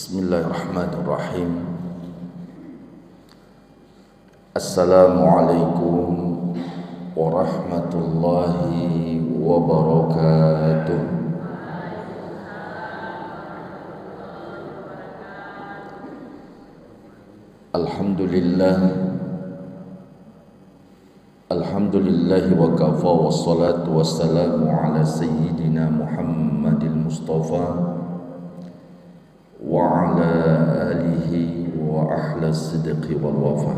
Bismillahirrahmanirrahim. Assalamualaikum warahmatullahi wabarakatuh. Alhamdulillahi wa kafa, wassalatu wassalamu ala sayyidina Muhammadil Mustafa wa ala alihi wa ahla sidqi wal wafa.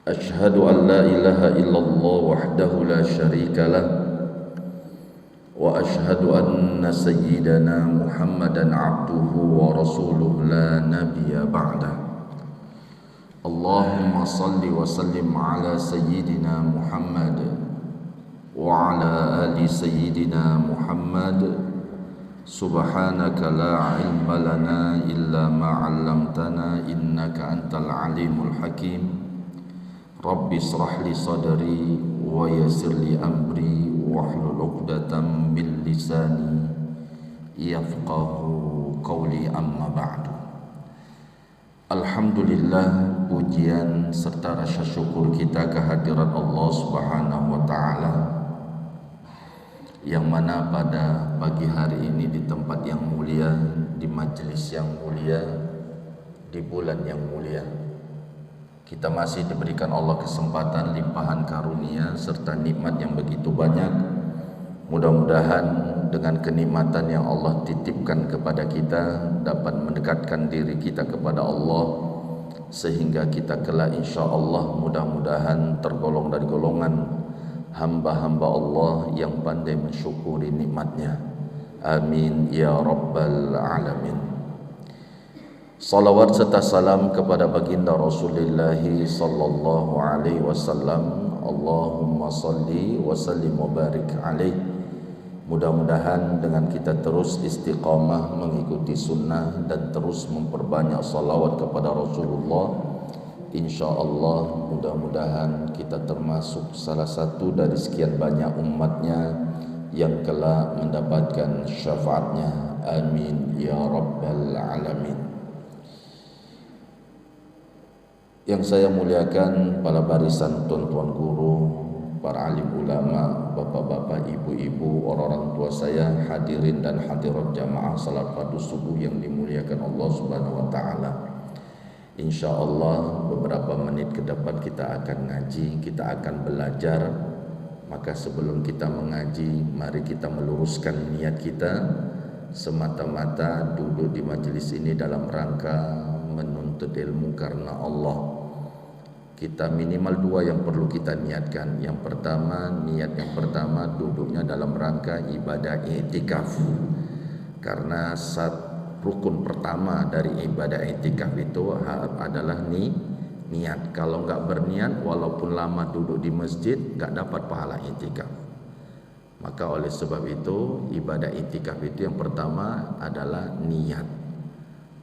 Ashhadu an la ilaha illallah wahdahu la syarika lah, wa ashhadu anna sayyidana Muhammadan abduhu wa rasuluh la nabiyya ba'dah. Allahumma salli wa sallim ala sayyidina Muhammad wa ala ali sayyidina Muhammad. Subhanaka la ilma lana illa ma 'allamtana innaka antal alimul hakim. Rabbi israh li sadri wa yassir li amri wahlul 'uqdatam min lisani yafqahu qawli, amma ba'du. Alhamdulillah, pujian serta rasa syukur kita kehadirat Allah Subhanahu wa taala, yang mana pada pagi hari ini di tempat yang mulia, di majelis yang mulia, di bulan yang mulia, kita masih diberikan Allah kesempatan, limpahan karunia serta nikmat yang begitu banyak. Mudah-mudahan dengan kenikmatan yang Allah titipkan kepada kita dapat mendekatkan diri kita kepada Allah, sehingga kita kelak insya Allah mudah-mudahan tergolong dari golongan hamba-hamba Allah yang pandai mensyukuri nikmatnya. Amin ya rabbal alamin. Salawat serta salam kepada baginda Rasulullah sallallahu alaihi wasallam. Allahumma salli wa sallim wa barik alaihi. Mudah-mudahan dengan kita terus istiqamah mengikuti sunnah dan terus memperbanyak salawat kepada Rasulullah, InsyaAllah mudah-mudahan kita termasuk salah satu dari sekian banyak umatnya yang kelak mendapatkan syafaatnya. Amin ya rabbal alamin. Yang saya muliakan para barisan tuan-tuan guru, para alim ulama, bapak-bapak, ibu-ibu, orang-orang tua saya, hadirin dan hadirat jamaah salat fardu subuh yang dimuliakan Allah Subhanahu wa taala. InsyaAllah beberapa menit ke depan kita akan ngaji, kita akan belajar. Maka sebelum kita mengaji, mari kita meluruskan niat kita, semata-mata duduk di majelis ini dalam rangka menuntut ilmu karena Allah. Kita minimal dua yang perlu kita niatkan. Yang pertama, niat yang pertama duduknya dalam rangka ibadah i'tikaf, karena rukun pertama dari ibadah i'tikaf itu adalah niat. Kalau enggak berniat, walaupun lama duduk di masjid, enggak dapat pahala i'tikaf. Maka oleh sebab itu, ibadah i'tikaf itu yang pertama adalah niat.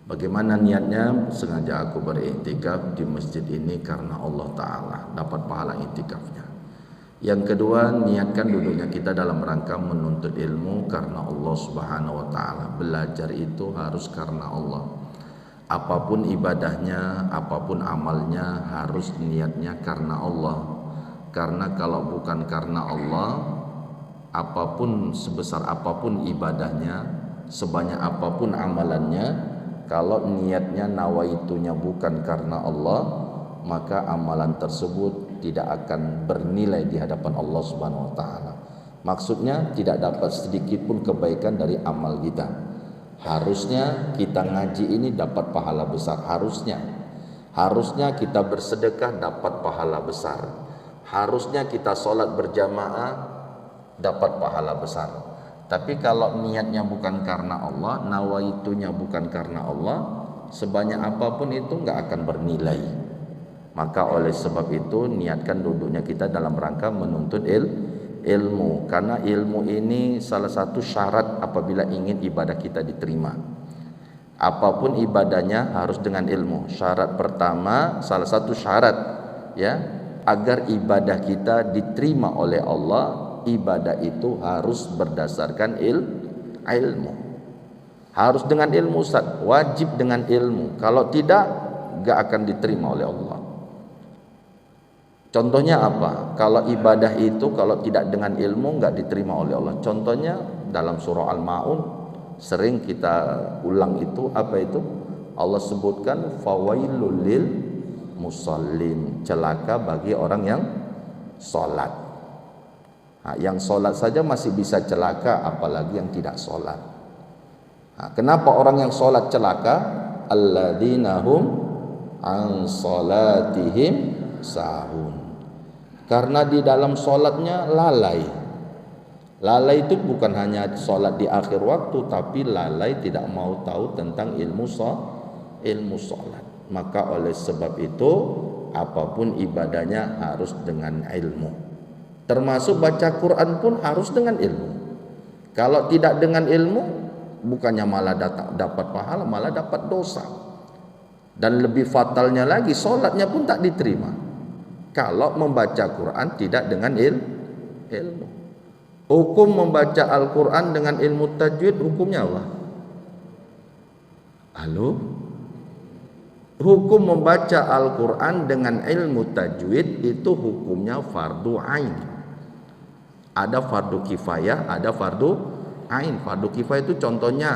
Bagaimana niatnya? Sengaja aku beriktikaf di masjid ini karena Allah Ta'ala, dapat pahala i'tikafnya. Yang kedua, niatkan duduknya kita dalam rangka menuntut ilmu karena Allah Subhanahu wa taala. Belajar itu harus karena Allah. Apapun ibadahnya, apapun amalnya, harus niatnya karena Allah. Karena kalau bukan karena Allah, apapun sebesar apapun ibadahnya, sebanyak apapun amalannya, kalau niatnya nawaitunya bukan karena Allah, maka amalan tersebut tidak akan bernilai di hadapan Allah Subhanahu wa taala. Maksudnya tidak dapat sedikit pun kebaikan dari amal kita. Harusnya kita ngaji ini dapat pahala besar, harusnya kita bersedekah dapat pahala besar, harusnya kita sholat berjamaah dapat pahala besar. Tapi kalau niatnya bukan karena Allah, nawaitunya bukan karena Allah, sebanyak apapun itu enggak akan bernilai. Maka oleh sebab itu, niatkan duduknya kita dalam rangka menuntut ilmu. Karena ilmu ini salah satu syarat apabila ingin ibadah kita diterima. Apapun ibadahnya harus dengan ilmu. Syarat pertama, salah satu syarat ya, agar ibadah kita diterima oleh Allah, ibadah itu harus berdasarkan ilmu. Harus dengan ilmu Ustaz, wajib dengan ilmu. Kalau tidak, gak akan diterima oleh Allah. Contohnya apa? Kalau ibadah itu kalau tidak dengan ilmu gak diterima oleh Allah. Contohnya dalam surah Al-Ma'un sering kita ulang itu, apa itu? Allah sebutkan fawailul lil musallin, celaka bagi orang yang sholat. Nah, yang sholat saja masih bisa celaka, apalagi yang tidak sholat. Nah, kenapa orang yang sholat celaka? Alladzina hum an sholatihim sahun. Karena di dalam sholatnya lalai. Lalai itu bukan hanya sholat di akhir waktu, tapi lalai tidak mau tahu tentang ilmu sholat. Maka oleh sebab itu apapun ibadahnya harus dengan ilmu. Termasuk baca Quran pun harus dengan ilmu. Kalau tidak dengan ilmu, bukannya malah dapat pahala, malah dapat dosa. Dan lebih fatalnya lagi, sholatnya pun tak diterima kalau membaca Quran tidak dengan ilmu. Hukum membaca Al-Quran dengan ilmu tajwid, hukumnya apa? Halo? Hukum membaca Al-Quran dengan ilmu tajwid itu hukumnya fardu ain. Ada fardu kifayah, ada fardu ain. Fardu kifayah itu contohnya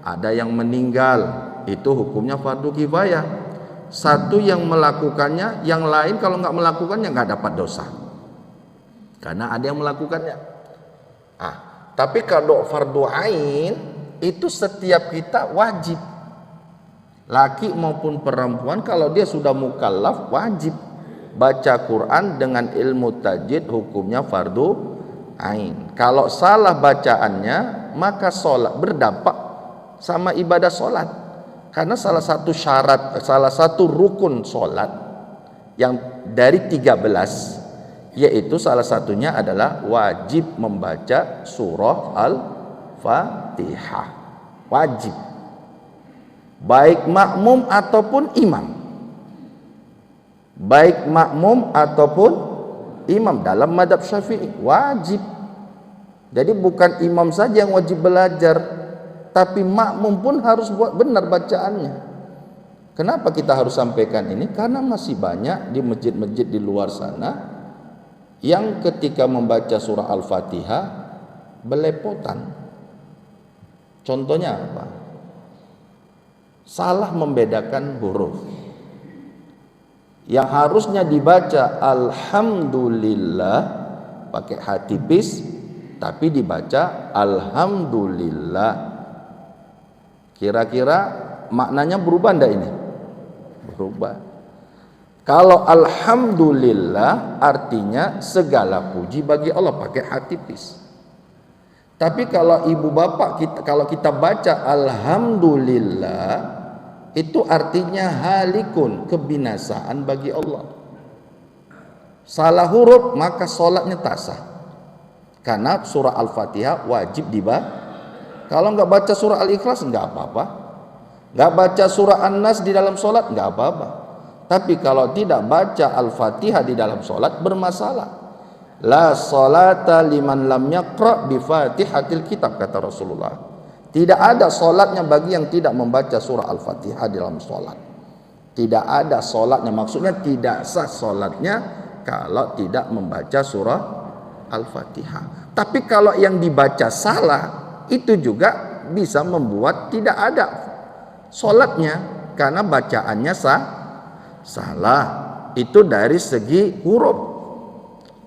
ada yang meninggal, itu hukumnya fardu kifayah. Satu yang melakukannya, yang lain kalau nggak melakukannya nggak dapat dosa, karena ada yang melakukannya. Tapi kalau fardu ain itu setiap kita wajib, laki maupun perempuan, kalau dia sudah mukallaf wajib baca Quran dengan ilmu tajwid, hukumnya fardu ain. Kalau salah bacaannya maka sholat berdampak sama ibadah sholat, karena salah satu syarat, salah satu rukun sholat yang dari 13, yaitu salah satunya adalah wajib membaca surah Al-Fatihah. Wajib, baik makmum ataupun imam. Baik makmum ataupun imam dalam mazhab Syafi'i wajib. Jadi bukan imam saja yang wajib belajar, tapi makmum pun harus buat benar bacaannya. Kenapa kita harus sampaikan ini? Karena masih banyak di masjid-masjid di luar sana yang ketika membaca surah Al-Fatihah belepotan. Contohnya apa? Salah membedakan huruf. Yang harusnya dibaca Alhamdulillah pakai H tipis, tapi dibaca Alhamdulillah. Kira-kira maknanya berubah enggak ini? Berubah. Kalau Alhamdulillah artinya segala puji bagi Allah, pakai H tipis. Tapi kalau ibu bapak kita, kalau kita baca Alhamdulillah, itu artinya halikun, kebinasaan bagi Allah. Salah huruf maka sholatnya tak sah. Karena surah Al-Fatihah wajib dibaca. Kalau nggak baca surah Al-Ikhlas nggak apa-apa. Nggak baca surah An-Nas di dalam sholat nggak apa-apa. Tapi kalau tidak baca Al-Fatihah di dalam sholat bermasalah. La salata liman lam yaqra bi Fatihatil Kitab, kata Rasulullah. Tidak ada sholatnya bagi yang tidak membaca surah Al-Fatihah di dalam sholat. Tidak ada sholatnya, maksudnya tidak sah sholatnya kalau tidak membaca surah Al-Fatihah. Tapi kalau yang dibaca salah, itu juga bisa membuat tidak ada sholatnya, karena bacaannya salah. Itu dari segi huruf.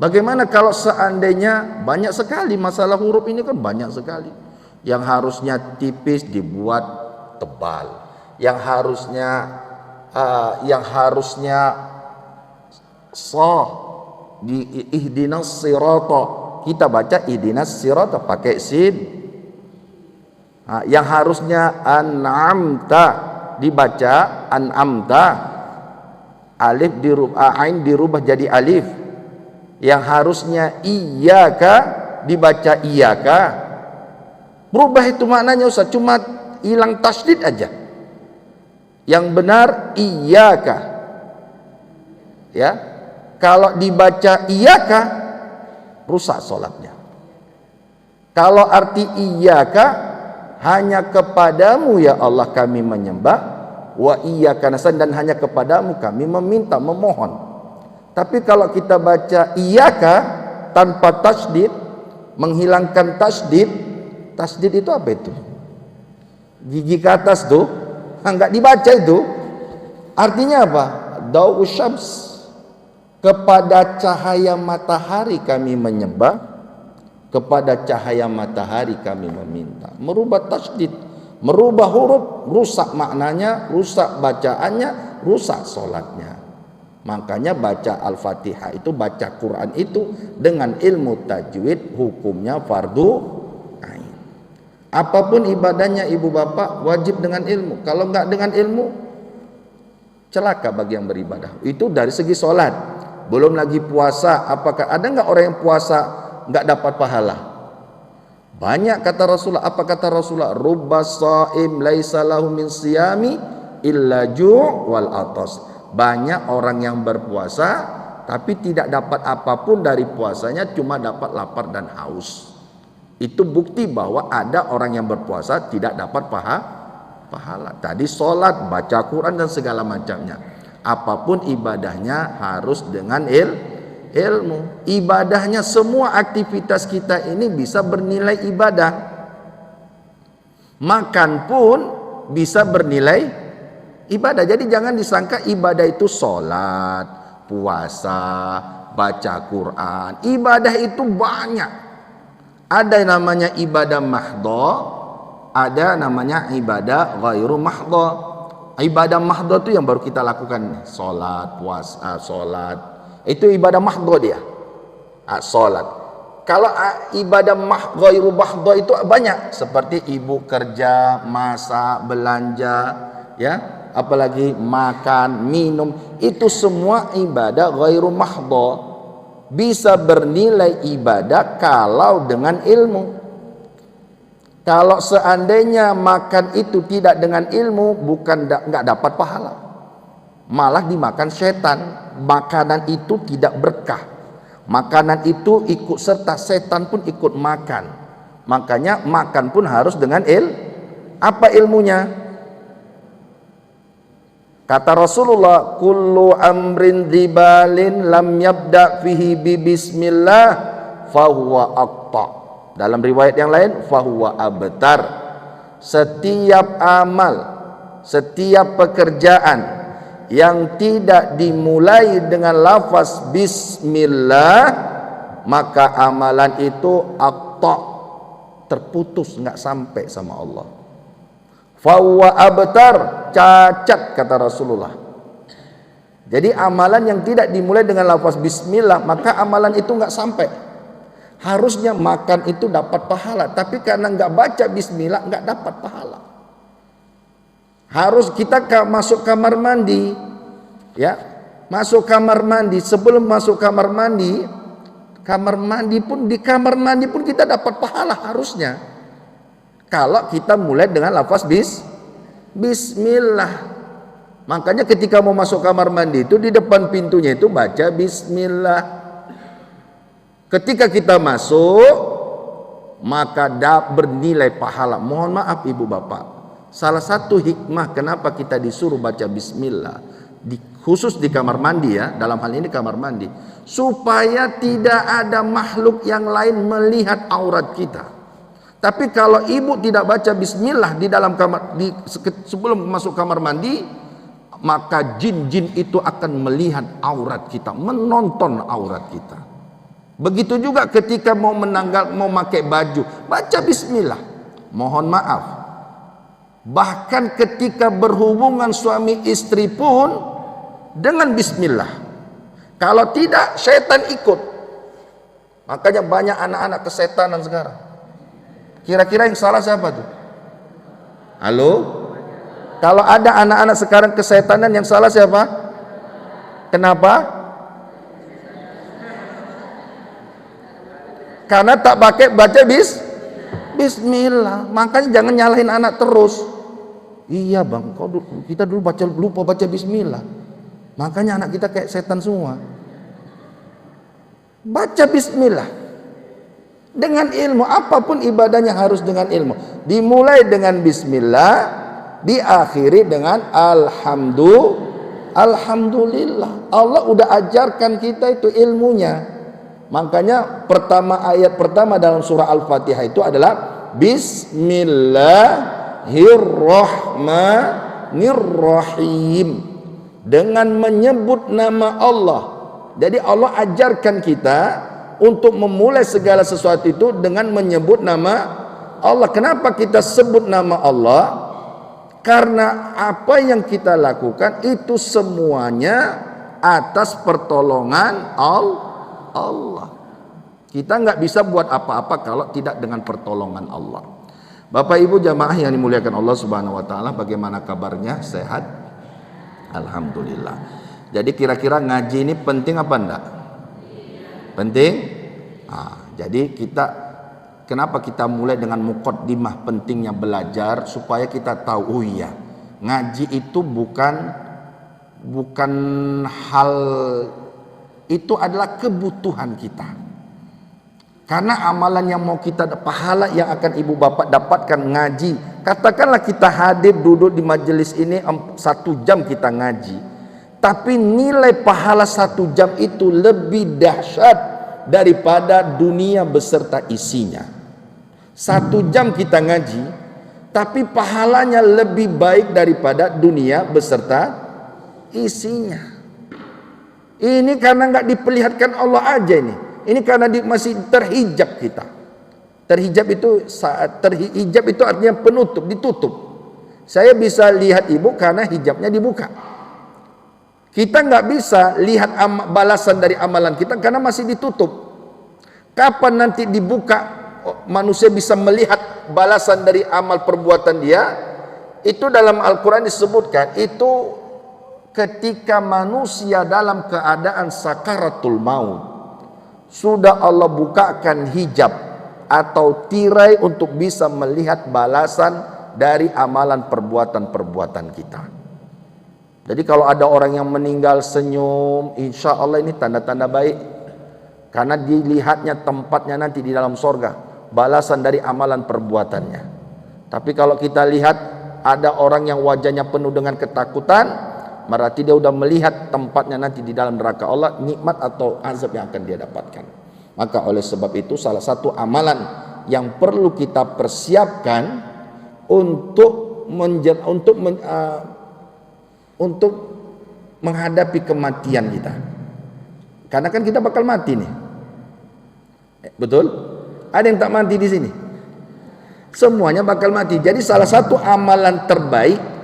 Bagaimana kalau seandainya banyak sekali masalah huruf ini, kan banyak sekali. Yang harusnya tipis dibuat tebal, yang harusnya di ihdinas sirata, kita baca ihdinas sirata pakai sin. Yang harusnya an'amta dibaca an'amta, alif ain dirubah jadi alif. Yang harusnya iyyaka dibaca iyyaka, berubah itu maknanya Ustaz, cuma hilang tasydid aja. Yang benar iyyaka. Ya. Kalau dibaca iyyaka rusak salatnya. Kalau arti iyyaka hanya kepadamu ya Allah kami menyembah, wa iyyaka nasta'in, dan hanya kepadamu kami meminta, memohon. Tapi kalau kita baca iyyaka tanpa tasdid, menghilangkan tasdid, tasdid itu apa itu? Gigi ke atas tuh, enggak dibaca itu. Artinya apa? Dawu syams, kepada cahaya matahari kami menyembah, kepada cahaya matahari kami meminta. Merubah tasdid, merubah huruf, rusak maknanya, rusak bacaannya, rusak solatnya. Makanya baca Al-Fatihah itu, baca Quran itu dengan ilmu tajwid hukumnya fardu ain. Apapun ibadahnya ibu bapak wajib dengan ilmu. Kalau enggak dengan ilmu, celaka bagi yang beribadah. Itu dari segi solat. Belum lagi puasa. Apakah ada enggak orang yang puasa enggak dapat pahala? Banyak kata Rasulullah. Apa kata Rasulullah? Rubbas shaim laisa lahu min siyami illa ju' wal atas. Banyak orang yang berpuasa tapi tidak dapat apapun dari puasanya, cuma dapat lapar dan haus. Itu bukti bahwa ada orang yang berpuasa tidak dapat pahala. Tadi sholat, baca Quran dan segala macamnya. Apapun ibadahnya harus dengan ilmu. Ibadahnya, semua aktivitas kita ini bisa bernilai ibadah. Makan pun bisa bernilai ibadah. Jadi jangan disangka ibadah itu sholat, puasa, baca Quran. Ibadah itu banyak. Ada yang namanya ibadah mahdho, ada namanya ibadah ghairu mahdho. Ibadah mahdho itu yang baru kita lakukan, sholat, puasa, sholat. Itu ibadah mahdho dia, sholat. Kalau ibadah ghairu mahdho itu banyak, seperti ibu kerja, masak, belanja, ya, apalagi makan, minum. Itu semua ibadah ghairu mahdho. Bisa bernilai ibadah kalau dengan ilmu. Kalau seandainya makan itu tidak dengan ilmu, bukan nggak dapat pahala, malah dimakan setan. Makanan itu tidak berkah, makanan itu ikut serta setan pun ikut makan. Makanya makan pun harus dengan apa ilmunya? Kata Rasulullah, kullu amrin dzibalin lam yabda fihi bi bismillah fahuwa aqta. Dalam riwayat yang lain, fahuwa abtar. Setiap amal, setiap pekerjaan yang tidak dimulai dengan lafaz bismillah, maka amalan itu aqta, terputus, enggak sampai sama Allah. Fahuwa abtar, cacat kata Rasulullah. Jadi amalan yang tidak dimulai dengan lafaz bismillah, maka amalan itu enggak sampai. Harusnya makan itu dapat pahala, tapi karena enggak baca bismillah enggak dapat pahala. Harus kita masuk kamar mandi, ya, masuk kamar mandi. Sebelum masuk kamar mandi pun, di kamar mandi pun kita dapat pahala harusnya. Kalau kita mulai dengan lafaz bismillah. Makanya ketika mau masuk kamar mandi itu di depan pintunya itu baca bismillah. Ketika kita masuk maka bernilai pahala. Mohon maaf ibu bapak, salah satu hikmah kenapa kita disuruh baca bismillah khusus di kamar mandi, ya, dalam hal ini kamar mandi, supaya tidak ada makhluk yang lain melihat aurat kita. Tapi kalau ibu tidak baca bismillah di dalam kamar, sebelum masuk kamar mandi, maka jin-jin itu akan melihat aurat kita, menonton aurat kita. Begitu juga ketika mau pakai baju, baca bismillah. Mohon maaf, bahkan ketika berhubungan suami istri pun dengan bismillah. Kalau tidak, setan ikut. Makanya banyak anak-anak kesetanan sekarang. Kira-kira yang salah siapa tuh? Halo? Kalau ada anak-anak sekarang kesetanan, yang salah siapa? Kenapa? Karena tak pakai baca bismillah. Makanya jangan nyalahin anak terus. Iya bang, kita dulu lupa baca bismillah. Makanya anak kita kayak setan semua. Baca bismillah. Dengan ilmu, apapun ibadahnya harus dengan ilmu. Dimulai dengan bismillah, diakhiri dengan alhamdulillah. Allah udah ajarkan kita itu ilmunya. Makanya ayat pertama dalam surah Al-Fatihah itu adalah Bismillahirrahmanirrahim, dengan menyebut nama Allah. Jadi Allah ajarkan kita untuk memulai segala sesuatu itu dengan menyebut nama Allah. Kenapa kita sebut nama Allah? Karena apa yang kita lakukan itu semuanya atas pertolongan Allah. Kita nggak bisa buat apa-apa kalau tidak dengan pertolongan Allah. Bapak Ibu jamaah yang dimuliakan Allah Subhanahu wa taala, bagaimana kabarnya? Sehat? Alhamdulillah. Jadi kira-kira ngaji ini penting apa enggak? Penting? Jadi kenapa kita mulai dengan muqaddimah pentingnya belajar, supaya kita tahu, oh iya, ngaji itu bukan hal, itu adalah kebutuhan kita. Karena amalan yang mau kita, pahala yang akan ibu bapak dapatkan ngaji, katakanlah kita hadir duduk di majelis ini 1 jam kita ngaji, tapi nilai pahala 1 jam itu lebih dahsyat daripada dunia beserta isinya. 1 jam kita ngaji, tapi pahalanya lebih baik daripada dunia beserta isinya. Ini karena nggak diperlihatkan Allah aja ini. Ini karena masih terhijab kita. Terhijab itu artinya penutup, ditutup. Saya bisa lihat ibu karena hijabnya dibuka. Kita nggak bisa lihat balasan dari amalan kita karena masih ditutup. Kapan nanti dibuka, manusia bisa melihat balasan dari amal perbuatan dia? Itu dalam Al-Quran disebutkan, itu ketika manusia dalam keadaan sakaratul maut, sudah Allah bukakan hijab atau tirai untuk bisa melihat balasan dari amalan perbuatan-perbuatan kita. Jadi kalau ada orang yang meninggal senyum, insya Allah ini tanda-tanda baik. Karena dilihatnya tempatnya nanti di dalam sorga, balasan dari amalan perbuatannya. Tapi kalau kita lihat ada orang yang wajahnya penuh dengan ketakutan, berarti dia sudah melihat tempatnya nanti di dalam neraka Allah, nikmat atau azab yang akan dia dapatkan. Maka oleh sebab itu salah satu amalan yang perlu kita persiapkan untuk menghadapi kematian kita. Karena kan kita bakal mati nih. Betul? Ada yang tak mati di sini? Semuanya bakal mati. Jadi salah satu amalan terbaik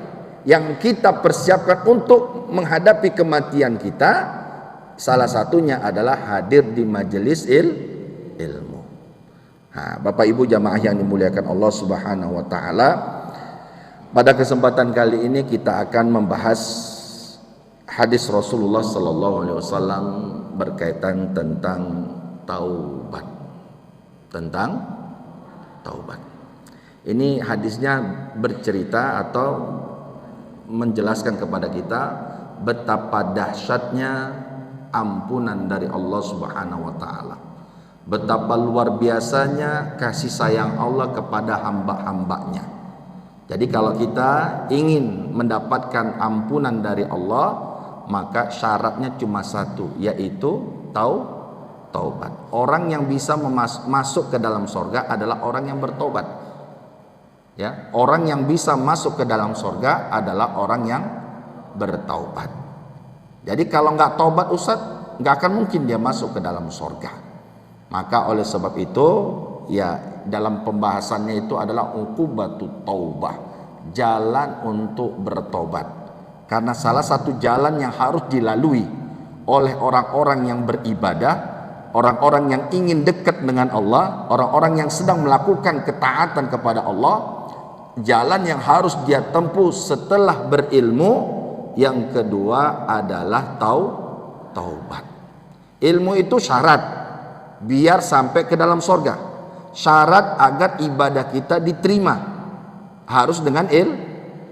yang kita persiapkan untuk menghadapi kematian kita, salah satunya adalah hadir di majelis ilmu. Bapak Ibu jamaah yang dimuliakan Allah Subhanahu wa taala, pada kesempatan kali ini kita akan membahas hadis Rasulullah sallallahu alaihi wasallam berkaitan tentang taubat. Tentang taubat. Ini hadisnya bercerita atau menjelaskan kepada kita betapa dahsyatnya ampunan dari Allah Subhanahu wa taala. Betapa luar biasanya kasih sayang Allah kepada hamba-hambanya. Jadi kalau kita ingin mendapatkan ampunan dari Allah, maka syaratnya cuma satu, yaitu taubat. Orang yang bisa masuk ke dalam sorga adalah orang yang bertobat. Ya, orang yang bisa masuk ke dalam sorga adalah orang yang bertaubat. Jadi kalau nggak taubat Ustaz, nggak akan mungkin dia masuk ke dalam sorga. Maka oleh sebab itu, ya dalam pembahasannya itu adalah uqubatut taubah, jalan untuk bertobat. Karena salah satu jalan yang harus dilalui oleh orang-orang yang beribadah, orang-orang yang ingin dekat dengan Allah, orang-orang yang sedang melakukan ketaatan kepada Allah, jalan yang harus dia tempuh setelah berilmu, yang kedua adalah taubat. Ilmu itu syarat biar sampai ke dalam sorga. Syarat agar ibadah kita diterima harus dengan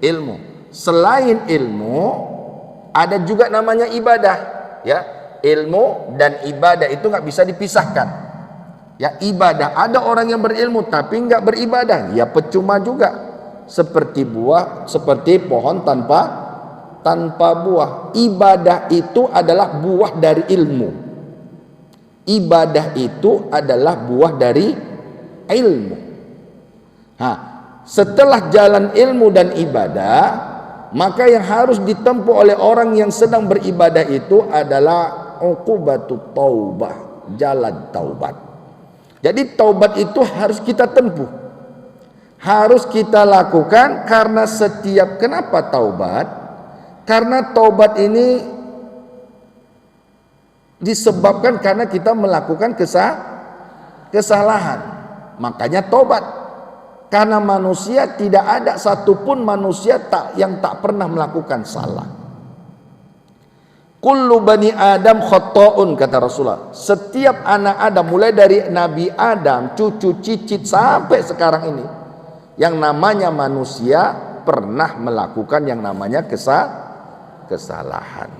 ilmu. Selain ilmu ada juga namanya ibadah, ya. Ilmu dan ibadah itu nggak bisa dipisahkan. Ya, ibadah. Ada orang yang berilmu tapi enggak beribadah, ya percuma juga. Seperti pohon tanpa buah. Ibadah itu adalah buah dari ilmu. Ibadah itu adalah buah dari ilmu. Setelah jalan ilmu dan ibadah, maka yang harus ditempuh oleh orang yang sedang beribadah itu adalah uqubatut taubah, jalan taubat. Jadi taubat itu harus kita tempuh, harus kita lakukan. Karena kenapa taubat? Karena taubat ini disebabkan karena kita melakukan kesalahan, makanya taubat. Karena manusia, tidak ada satupun manusia yang tak pernah melakukan salah. Kullu bani Adam khotta'un, kata Rasulullah. Setiap anak Adam, mulai dari Nabi Adam, cucu cicit sampai sekarang ini, yang namanya manusia pernah melakukan yang namanya kesalahan.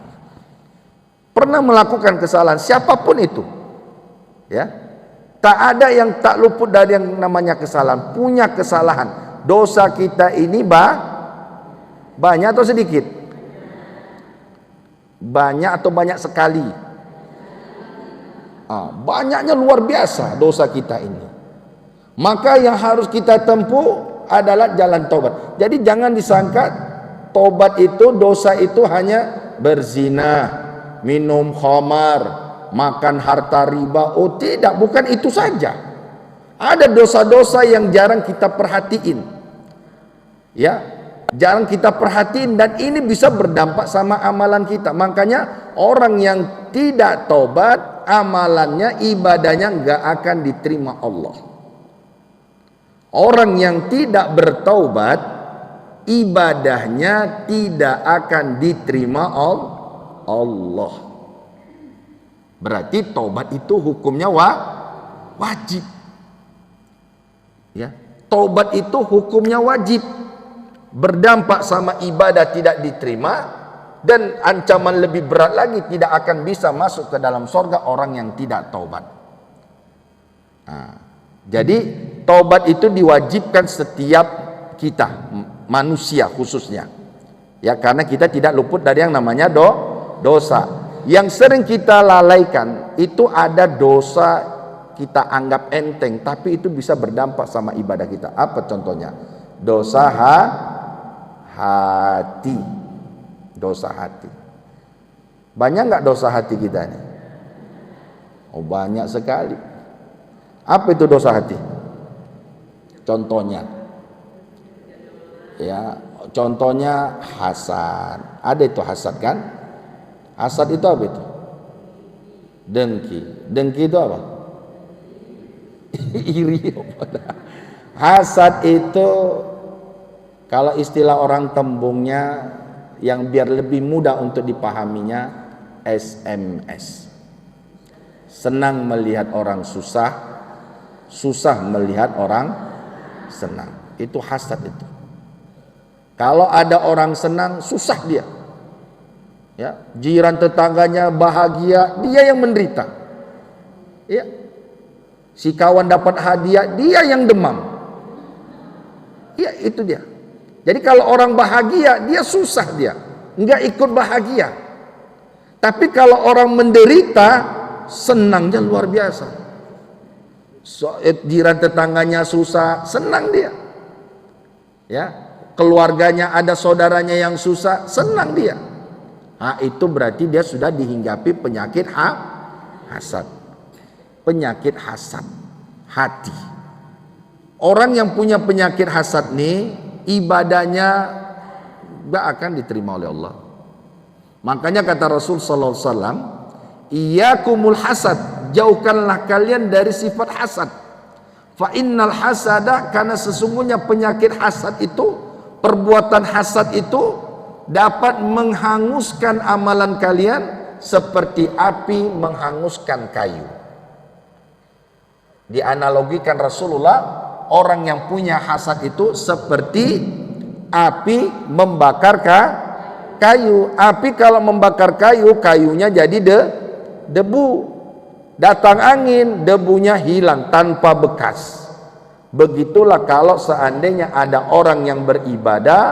Pernah melakukan kesalahan, siapapun itu, ya. Tak ada yang tak luput dari yang namanya kesalahan. Punya kesalahan. Dosa kita ini banyak atau sedikit? Banyak atau banyak sekali? Banyaknya luar biasa dosa kita ini. Maka yang harus kita tempuh adalah jalan taubat. Jadi jangan disangka taubat itu, dosa itu hanya berzina, minum khamar, makan harta riba. Oh tidak, bukan itu saja. Ada dosa-dosa yang jarang kita perhatiin, ya, jarang kita perhatiin, dan ini bisa berdampak sama amalan kita. Makanya orang yang tidak taubat, amalannya, ibadahnya nggak akan diterima Allah. Orang yang tidak bertaubat, ibadahnya tidak akan diterima Allah. Berarti taubat itu hukumnya wajib. Ya, taubat itu hukumnya wajib. Berdampak sama ibadah tidak diterima, dan ancaman lebih berat lagi, tidak akan bisa masuk ke dalam surga orang yang tidak taubat. Jadi taubat itu diwajibkan setiap kita, manusia khususnya. Ya, karena kita tidak luput dari yang namanya dosa. Yang sering kita lalaikan itu ada dosa kita anggap enteng, tapi itu bisa berdampak sama ibadah kita. Apa contohnya? Dosa hati. Dosa hati. Banyak nggak dosa hati kita ini? Oh, banyak sekali. Apa itu dosa hati? Contohnya, ya, contohnya hasad. Ada itu hasad kan? Hasad itu apa itu? Dengki. Dengki itu apa? Iri. Hasad itu, kalau istilah orang tembungnya yang biar lebih mudah untuk dipahaminya, SMS. Senang melihat orang susah, susah melihat orang senang. Itu hasad itu. Kalau ada orang senang, susah dia. Ya, jiran tetangganya bahagia, dia yang menderita. Ya, si kawan dapat hadiah, dia yang demam. Ya, itu dia. Jadi kalau orang bahagia, dia susah, dia enggak ikut bahagia. Tapi kalau orang menderita, senangnya luar biasa. Jiran tetangganya susah, senang dia. Ya, keluarganya ada saudaranya yang susah, senang dia. Itu berarti dia sudah dihinggapi penyakit hasad. Penyakit hasad hati. Orang yang punya penyakit hasad nih, ibadahnya gak akan diterima oleh Allah. Makanya kata Rasul sallallahu alaihi wasallam, iyyakumul hasad, jauhkanlah kalian dari sifat hasad. Fa innal hasada, karena sesungguhnya penyakit hasad itu, perbuatan hasad itu dapat menghanguskan amalan kalian seperti api menghanguskan kayu. Dianalogikan Rasulullah, orang yang punya hasad itu seperti api membakar kayu. Api kalau membakar kayu, kayunya jadi debu. datang angin, debunya hilang tanpa bekas. Begitulah kalau seandainya ada orang yang beribadah,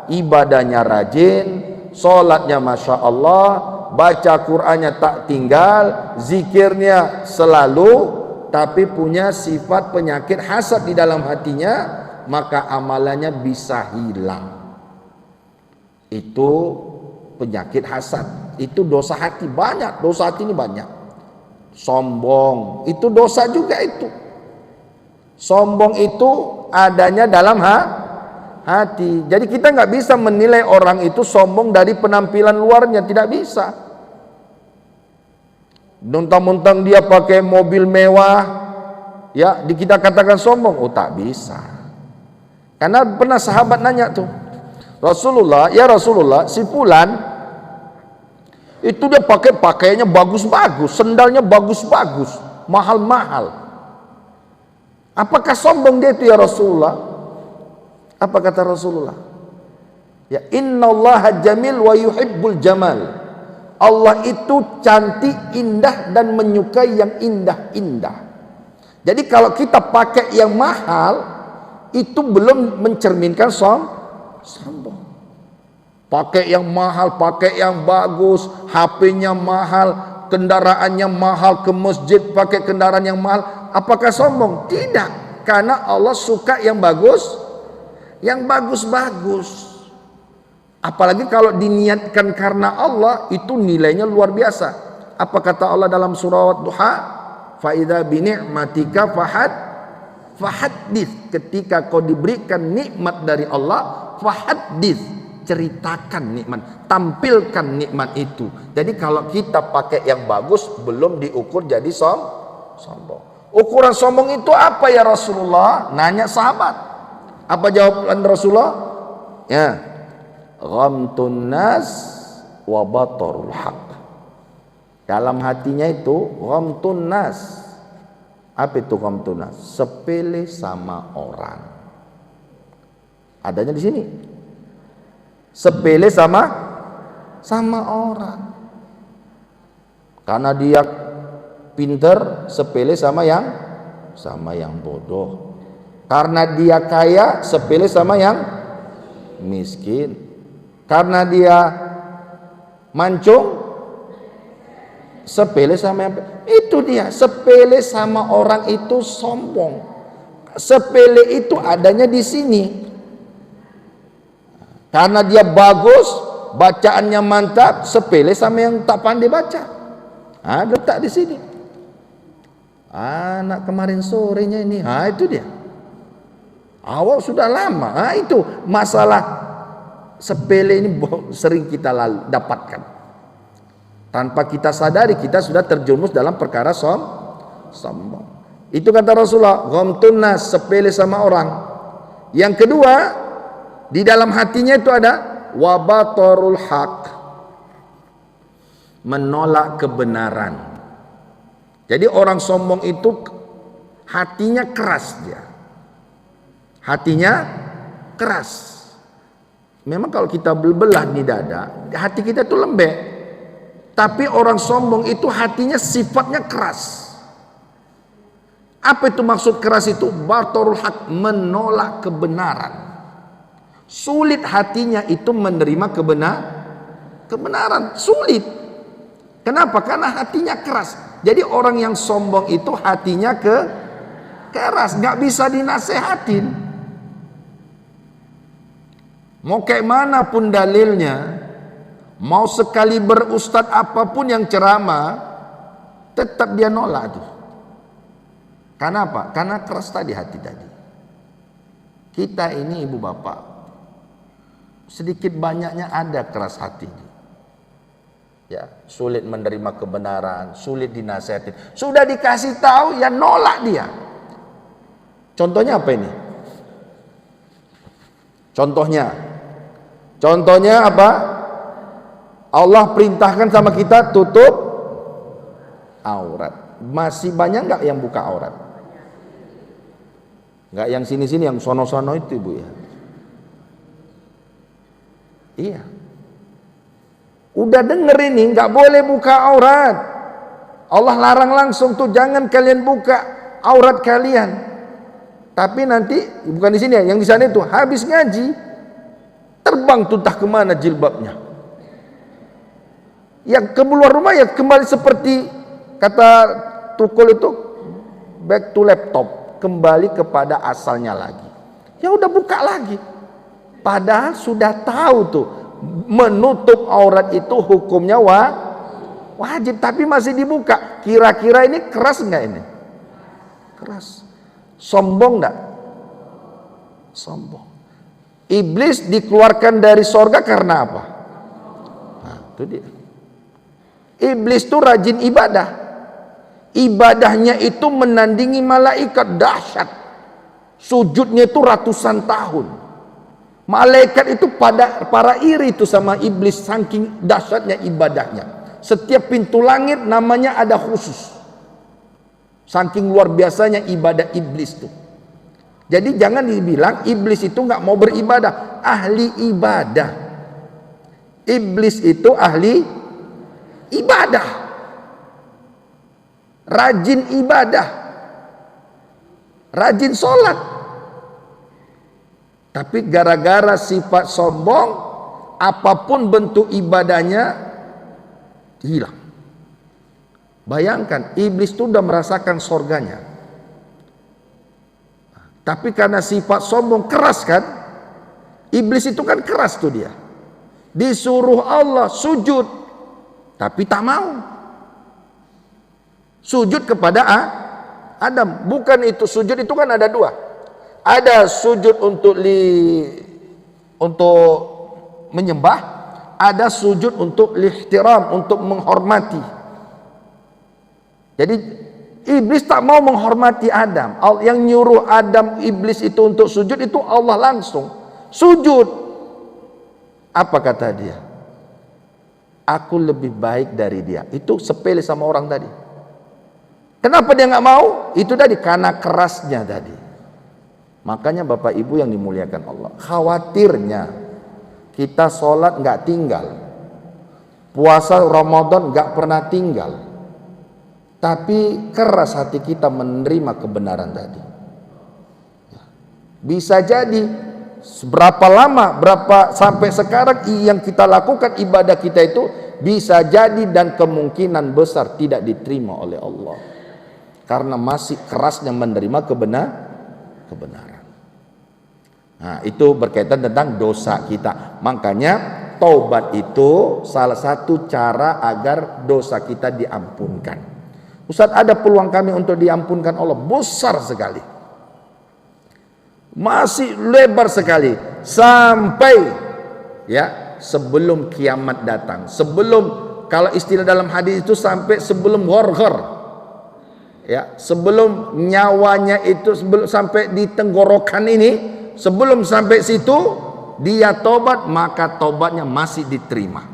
ibadahnya rajin, sholatnya Masya Allah, baca Qur'annya tak tinggal, zikirnya selalu, tapi punya sifat penyakit hasad di dalam hatinya, maka amalannya bisa hilang. Itu penyakit hasad, itu dosa hati. Banyak, dosa hati ini banyak. Sombong, itu dosa juga itu. Sombong itu adanya dalam hati. Jadi kita nggak bisa menilai orang itu sombong dari penampilan luarnya, tidak bisa. Mentang-mentang dia pakai mobil mewah, ya kita katakan sombong? Oh, tak bisa. Karena pernah sahabat nanya tuh, Rasulullah, ya Rasulullah, si fulan itu dia pakai pakaiannya bagus-bagus, sendalnya bagus-bagus, mahal-mahal. Apakah sombong dia itu ya Rasulullah? Apa kata Rasulullah? Ya, innallaha jamil wa yuhibbul jamal. Allah itu cantik, indah, dan menyukai yang indah-indah. Jadi kalau kita pakai yang mahal, itu belum mencerminkan sombong. Pakai yang mahal, pakai yang bagus, HP-nya mahal, kendaraannya mahal, ke masjid pakai kendaraan yang mahal. Apakah sombong? Tidak, karena Allah suka yang bagus, yang bagus-bagus. Apalagi kalau diniatkan karena Allah, itu nilainya luar biasa. Apa kata Allah dalam surah Duha? Fa idza bi ni'matika fahaddits. Ketika kau diberikan nikmat dari Allah, fahaddits, ceritakan nikmat, tampilkan nikmat itu. Jadi kalau kita pakai yang bagus, belum diukur jadi sombong. Ukuran sombong itu apa ya Rasulullah? Nanya sahabat. Apa jawaban Rasulullah? Ya, ghamtun nas wa batarul haq. Dalam hatinya itu ghamtun nas. Apa itu ghamtun nas? Sepele sama orang. Adanya di sini. Sepele sama orang. Karena dia pinter, sepele sama yang bodoh. Karena dia kaya, sepele sama yang miskin. Karena dia mancung, sepele sama yang, itu dia, sepele sama orang itu sombong. Sepele itu adanya di sini. Karena dia bagus, bacaannya mantap, sepele sama yang tak pandai baca. Letak di sini. Anak kemarin sorenya ini, itu dia. Awal sudah lama. Itu masalah sepele ini sering kita dapatkan. Tanpa kita sadari, kita sudah terjerumus dalam perkara sombong. Itu kata Rasulullah, ghamtun nas, sepele sama orang. Yang kedua, di dalam hatinya itu ada wabatorul haq, menolak kebenaran. Jadi orang sombong itu hatinya keras dia. Hatinya keras. Memang kalau kita belah di dada, hati kita itu lembek. Tapi orang sombong itu hatinya sifatnya keras. Apa itu maksud keras itu? Batorul haq, menolak kebenaran. Sulit hatinya itu menerima kebenaran. Sulit. Kenapa? Karena hatinya keras. Jadi orang yang sombong itu hatinya keras, nggak bisa dinasehatin. Mau kayak mana pun dalilnya, mau sekali berustad apapun yang ceramah, tetap dia nolak tuh. Karena apa? Karena keras tadi hati tadi. Kita ini ibu bapak, sedikit banyaknya ada keras hati. Ya, sulit menerima kebenaran, sulit dinasehatin. Sudah dikasih tahu, ya nolak dia. Contohnya apa ini? Contohnya apa? Allah perintahkan sama kita tutup aurat. Masih banyak nggak yang buka aurat? Nggak yang sini-sini, yang sono-sono itu ibu ya. Iya. Udah denger ini, nggak boleh buka aurat. Allah larang langsung tuh, jangan kalian buka aurat kalian. Tapi nanti bukan di sini ya, yang di sana itu habis ngaji terbang tuh entah kemana jilbabnya. Yang keluar rumah ya kembali seperti kata Tukul itu, back to laptop, kembali kepada asalnya lagi. Ya udah buka lagi. Padahal sudah tahu tuh menutup aurat itu hukumnya wajib, tapi masih dibuka. Kira-kira ini keras enggak ini? Keras. Sombong enggak? Sombong. Iblis dikeluarkan dari sorga karena apa? Nah, itu dia. Iblis itu rajin ibadah. Ibadahnya itu menandingi malaikat, dahsyat. Sujudnya itu ratusan tahun. Malaikat itu para iri itu sama iblis saking dahsyatnya ibadahnya. Setiap pintu langit namanya ada khusus. Saking luar biasanya ibadah iblis itu. Jadi jangan dibilang iblis itu nggak mau beribadah. Ahli ibadah. Iblis itu ahli ibadah. Rajin ibadah. Rajin sholat. Tapi gara-gara sifat sombong, apapun bentuk ibadahnya hilang. Bayangkan, iblis itu sudah merasakan sorganya. Tapi karena sifat sombong keras kan, iblis itu kan keras tuh dia. Disuruh Allah sujud, tapi tak mau. Sujud kepada Adam. Bukan itu, sujud itu kan ada dua. Ada sujud untuk menyembah, ada sujud untuk lihtiram, untuk menghormati. Jadi iblis tak mau menghormati Adam. Yang nyuruh Adam iblis itu untuk sujud itu Allah langsung. Sujud. Apa kata dia? Aku lebih baik dari dia. Itu sepele sama orang tadi. Kenapa dia nggak mau? Itu tadi karena kerasnya tadi. Makanya Bapak Ibu yang dimuliakan Allah, khawatirnya kita sholat nggak tinggal, puasa Ramadan nggak pernah tinggal, tapi keras hati kita menerima kebenaran tadi. Bisa jadi berapa lama, sampai sekarang yang kita lakukan ibadah kita itu bisa jadi dan kemungkinan besar tidak diterima oleh Allah karena masih kerasnya menerima kebenaran. Nah, itu berkaitan tentang dosa kita. Makanya taubat itu salah satu cara agar dosa kita diampunkan. Ustaz, ada peluang kami untuk diampunkan Allah besar sekali. Masih lebar sekali sampai ya sebelum kiamat datang. Sebelum, kalau istilah dalam hadis itu sampai sebelum gharghar. Ya, sebelum nyawanya itu sampai di tenggorokan ini, sebelum sampai situ dia tobat, maka tobatnya masih diterima.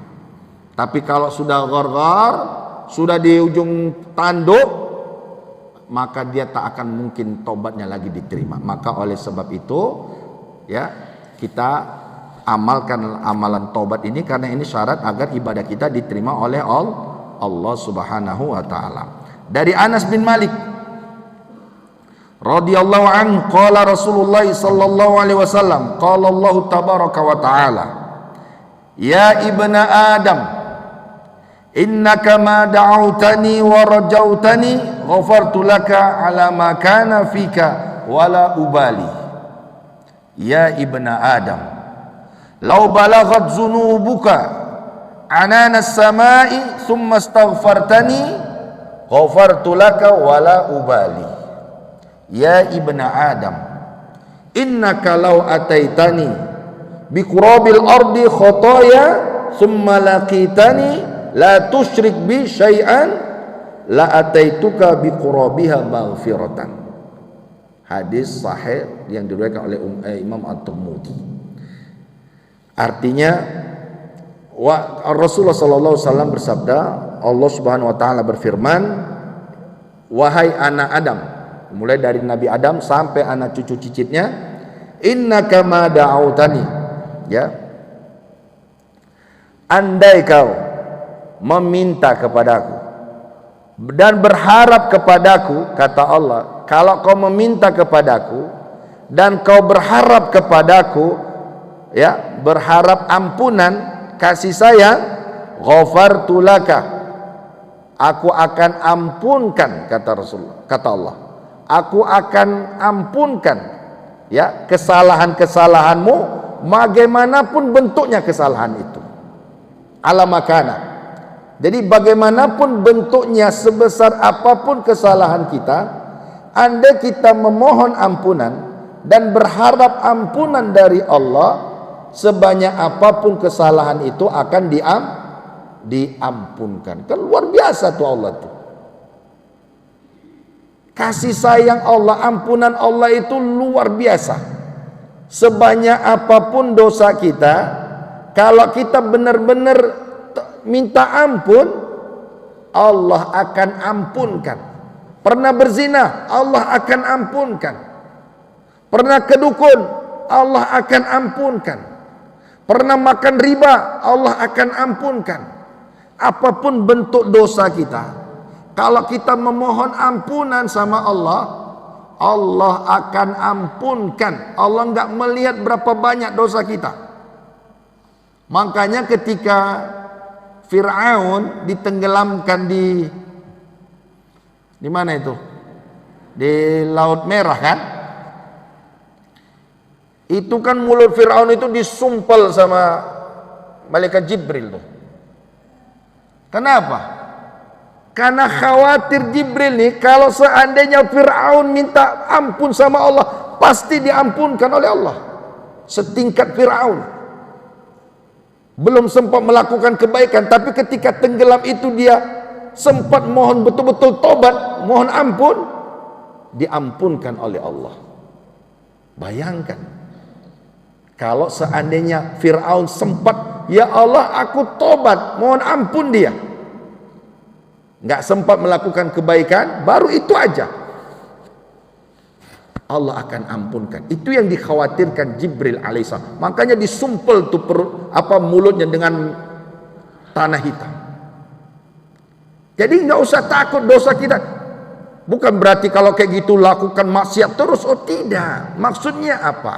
Tapi kalau sudah gharghar, sudah di ujung tanduk, maka dia tak akan mungkin tobatnya lagi diterima. Maka oleh sebab itu ya, kita amalkan amalan tobat ini karena ini syarat agar ibadah kita diterima oleh Allah Subhanahu wa taala. Dari Anas bin Malik radhiyallahu anhu, qala Rasulullah sallallahu alaihi wasallam, qala Allah tabaraka wa taala, ya ibna Adam, innaka ma da'awtani wa rajautani ghafartu laka ala ma kana fika wala ubali. Ya ibna Adam, law balaghat zunubuka anana as-sama'i thumma astaghfartani ghafartu laka wala ubali. Ya ibna Adam, innaka law ataitani biqurabil ardi khotaya thumma laqitani la tusyrik bi syai'an la ataituka biqurabiha maghfiratan. Hadis sahih yang diriwayatkan oleh Imam At-Tirmidzi. Artinya Rasulullah sallallahu alaihi wasallam bersabda, Allah Subhanahu wa taala berfirman, wahai anak Adam, mulai dari Nabi Adam sampai anak cucu cicitnya, innaka ma da'autani, ya, andai kau meminta kepadaku, dan berharap kepadaku, kata Allah, kalau kau meminta kepadaku dan kau berharap kepadaku, ya, berharap ampunan, kasih sayang, ghafartu laka, aku akan ampunkan, kata Rasulullah, kata Allah, aku akan ampunkan, ya, kesalahan-kesalahanmu, bagaimanapun bentuknya kesalahan itu, ala makana. Jadi bagaimanapun bentuknya, sebesar apapun kesalahan kita, andai kita memohon ampunan dan berharap ampunan dari Allah, sebanyak apapun kesalahan itu akan diampunkan. Kan luar biasa tuh Allah tuh. Kasih sayang Allah, ampunan Allah itu luar biasa. Sebanyak apapun dosa kita, kalau kita benar-benar minta ampun, Allah akan ampunkan. Pernah berzina, Allah akan ampunkan. Pernah kedukun, Allah akan ampunkan. Pernah makan riba, Allah akan ampunkan. Apapun bentuk dosa kita, kalau kita memohon ampunan sama Allah, Allah akan ampunkan. Allah enggak melihat berapa banyak dosa kita. Makanya ketika Fir'aun ditenggelamkan di mana itu? Di Laut Merah kan? Itu kan mulut Fir'aun itu disumpel sama malaikat Jibril tuh. Kenapa? Karena khawatir Jibril nih, kalau seandainya Fir'aun minta ampun sama Allah, pasti diampunkan oleh Allah. Setingkat Fir'aun. Belum sempat melakukan kebaikan, tapi ketika tenggelam itu dia sempat mohon betul-betul tobat, mohon ampun, diampunkan oleh Allah. Bayangkan kalau seandainya Fir'aun sempat, ya Allah aku tobat, mohon ampun, dia nggak sempat melakukan kebaikan, baru itu aja Allah akan ampunkan. Itu yang dikhawatirkan Jibril alaihissalam. Makanya disumpel tuh mulutnya dengan tanah hitam. Jadi nggak usah takut dosa kita. Bukan berarti kalau kayak gitu lakukan maksiat terus. Oh tidak. Maksudnya apa?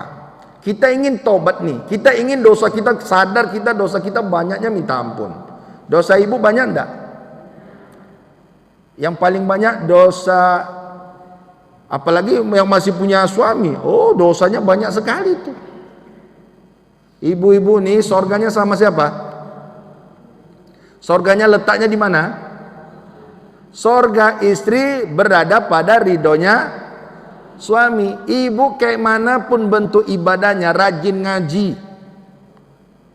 Kita ingin tobat nih. Kita ingin dosa kita, sadar kita dosa kita banyaknya, minta ampun. Dosa ibu banyak enggak? Yang paling banyak dosa, apalagi yang masih punya suami, oh dosanya banyak sekali tuh. Ibu-ibu nih sorganya sama siapa? Sorganya letaknya di mana? Sorga istri berada pada ridhonya suami. Ibu kayak manapun bentuk ibadahnya, rajin ngaji,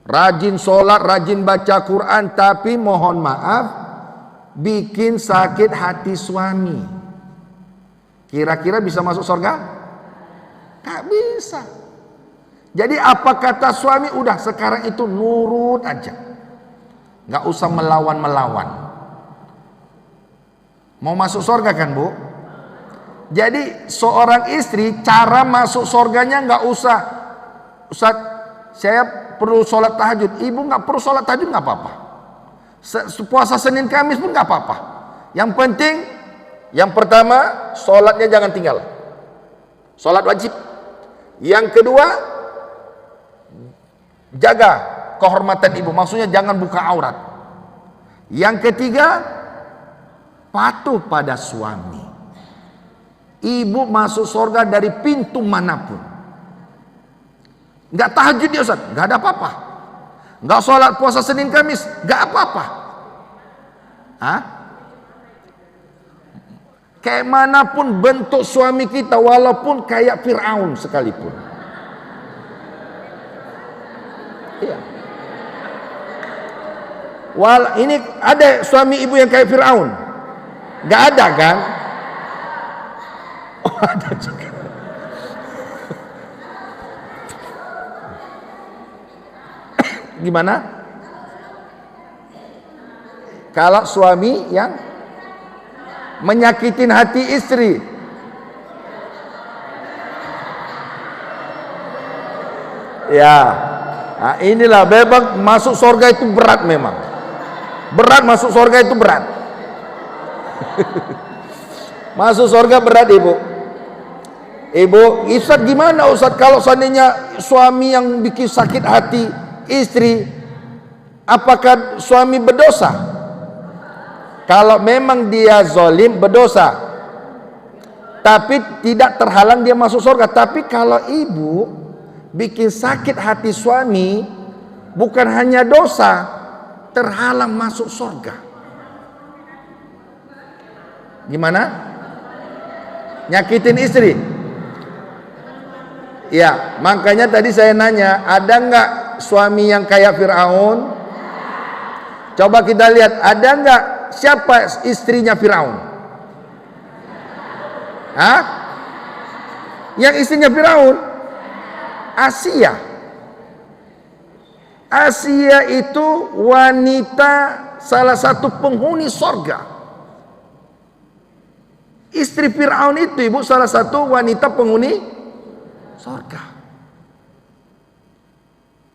rajin sholat, rajin baca Quran, tapi mohon maaf bikin sakit hati suami, kira-kira bisa masuk surga? Gak bisa. Jadi apa kata suami, udah sekarang itu nurut aja, gak usah melawan-melawan. Mau masuk surga kan bu? Jadi seorang istri cara masuk surganya gak usah, Ustaz saya perlu sholat tahajud. Ibu gak perlu sholat tahajud, gak apa-apa. Puasa Senin Kamis pun gak apa-apa. Yang penting, yang pertama, sholatnya jangan tinggal. Sholat wajib. Yang kedua, jaga kehormatan ibu. Maksudnya jangan buka aurat. Yang ketiga, patuh pada suami. Ibu masuk surga dari pintu manapun. Nggak tahajud dia Ustaz, nggak ada apa-apa. Nggak sholat puasa Senin Kamis, nggak apa-apa. Hah? Kayak manapun bentuk suami kita, walaupun kayak Fir'aun sekalipun. Iya. Ini ada suami ibu yang kayak Fir'aun? Gak ada kan? Oh ada juga. Gimana? Kalau suami yang menyakitin hati istri, ya, nah inilah memang masuk surga itu berat, memang berat, masuk surga itu berat. Masuk surga berat ibu. Ibu, Ustaz gimana Ustaz kalau seandainya suami yang bikin sakit hati istri, apakah suami berdosa? Kalau memang dia zalim berdosa, tapi tidak terhalang dia masuk surga. Tapi kalau ibu bikin sakit hati suami, bukan hanya dosa, terhalang masuk surga. Gimana? Nyakitin istri? Ya, makanya tadi saya nanya, ada nggak suami yang kayak Fir'aun? Coba kita lihat, ada nggak siapa istrinya Fir'aun? Hah? Yang istrinya Fir'aun? Asia. Asia itu wanita salah satu penghuni sorga. Istri Fir'aun itu ibu salah satu wanita penghuni sorga.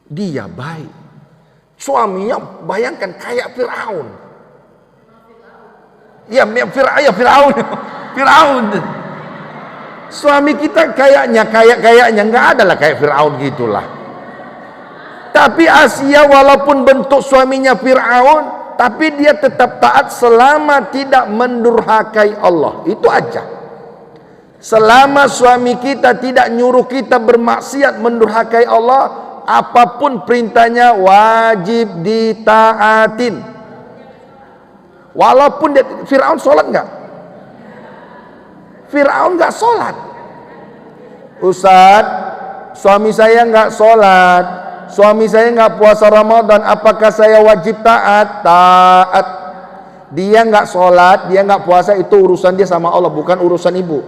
Dia baik. Suaminya bayangkan kayak Fir'aun. Ya Fir'aun. Fir'aun. Suami kita kayaknya nggak ada lah kayak Fir'aun gitulah. Tapi Asia walaupun bentuk suaminya Fir'aun, tapi dia tetap taat selama tidak mendurhakai Allah. Itu aja. Selama suami kita tidak nyuruh kita bermaksiat mendurhakai Allah, apapun perintahnya wajib ditaatin. Walaupun dia, Fir'aun sholat nggak? Fir'aun nggak sholat. Ustaz, suami saya nggak sholat, suami saya nggak puasa Ramadan, apakah saya wajib taat? Taat. Dia nggak sholat, dia nggak puasa, itu urusan dia sama Allah, bukan urusan ibu.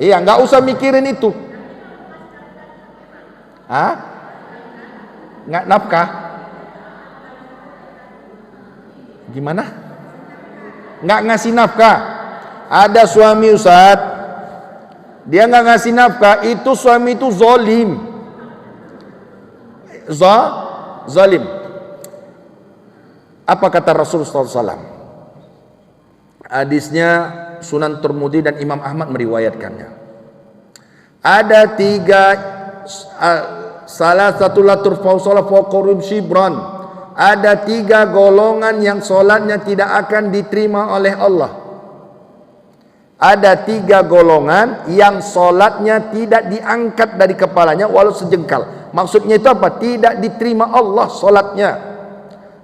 Iya, nggak usah mikirin itu. Hah? Nggak nafkah? Gimana? Nggak ngasih nafkah? Ada suami Ustaz, dia nggak ngasih nafkah, itu suami itu zalim. Zalim. Apa kata Rasulullah SAW? Hadisnya Sunan Tirmidzi dan Imam Ahmad meriwayatkannya. Ada salah satu latur fausala faqurib shibran. Ada 3 golongan yang solatnya tidak akan diterima oleh Allah. Ada 3 golongan yang solatnya tidak diangkat dari kepalanya walau sejengkal. Maksudnya itu apa? Tidak diterima Allah solatnya.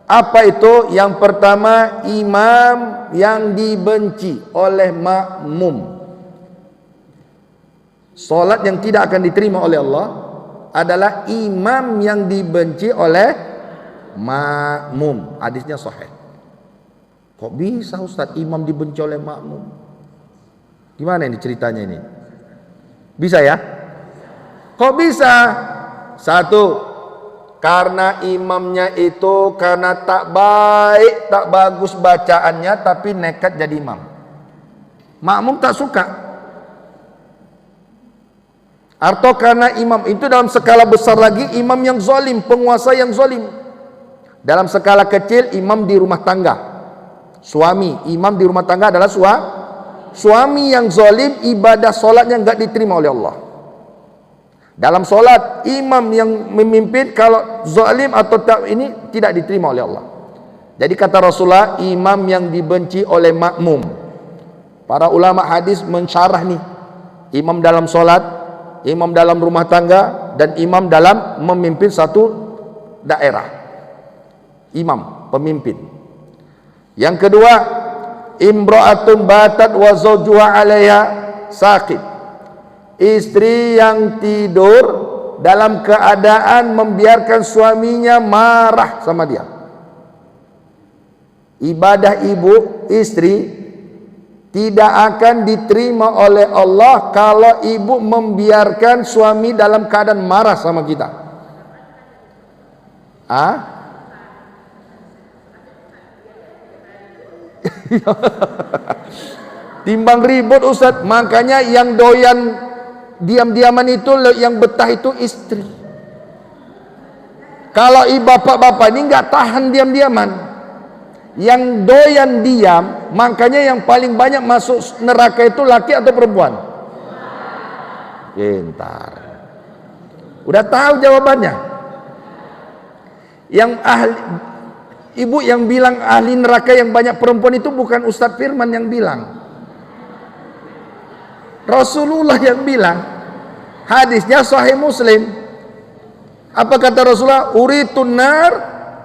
Apa itu? Yang pertama, imam yang dibenci oleh makmum. Solat yang tidak akan diterima oleh Allah adalah imam yang dibenci oleh makmum. Hadisnya sahih. Kok bisa Ustaz imam dibenci oleh makmum? Gimana ini ceritanya ini? Bisa ya? Kok bisa? Satu, karena imamnya itu karena tak baik, tak bagus bacaannya, tapi nekat jadi imam. Makmum tak suka. Atau karena imam itu dalam skala besar lagi, imam yang zalim, penguasa yang zalim. Dalam skala kecil, imam di rumah tangga. Suami, imam di rumah tangga adalah suami yang zalim, ibadah solatnya enggak diterima oleh Allah. Dalam solat, imam yang memimpin kalau zalim atau tak ini tidak diterima oleh Allah. Jadi kata Rasulullah, imam yang dibenci oleh makmum. Para ulama hadis mensyarah nih, imam dalam solat, imam dalam rumah tangga, dan imam dalam memimpin satu daerah. Imam, pemimpin. Yang kedua, imra'atun batat wa zawjuha 'alaiha saqit. Istri yang tidur dalam keadaan membiarkan suaminya marah sama dia. Ibadah ibu, istri tidak akan diterima oleh Allah kalau ibu membiarkan suami dalam keadaan marah sama kita. Timbang ribut Ustaz. Makanya yang doyan diam-diaman itu, yang betah itu istri. Kalau bapak-bapak ini nggak tahan diam-diaman, Yang doyan diam, makanya yang paling banyak masuk neraka itu laki atau perempuan? Pintar. Udah tahu jawabannya. Yang ahli, ibu yang bilang ahli neraka yang banyak perempuan itu bukan Ustadz Firman yang bilang. Rasulullah yang bilang. Hadisnya Sahih Muslim. Apa kata Rasulullah? Uritun nar,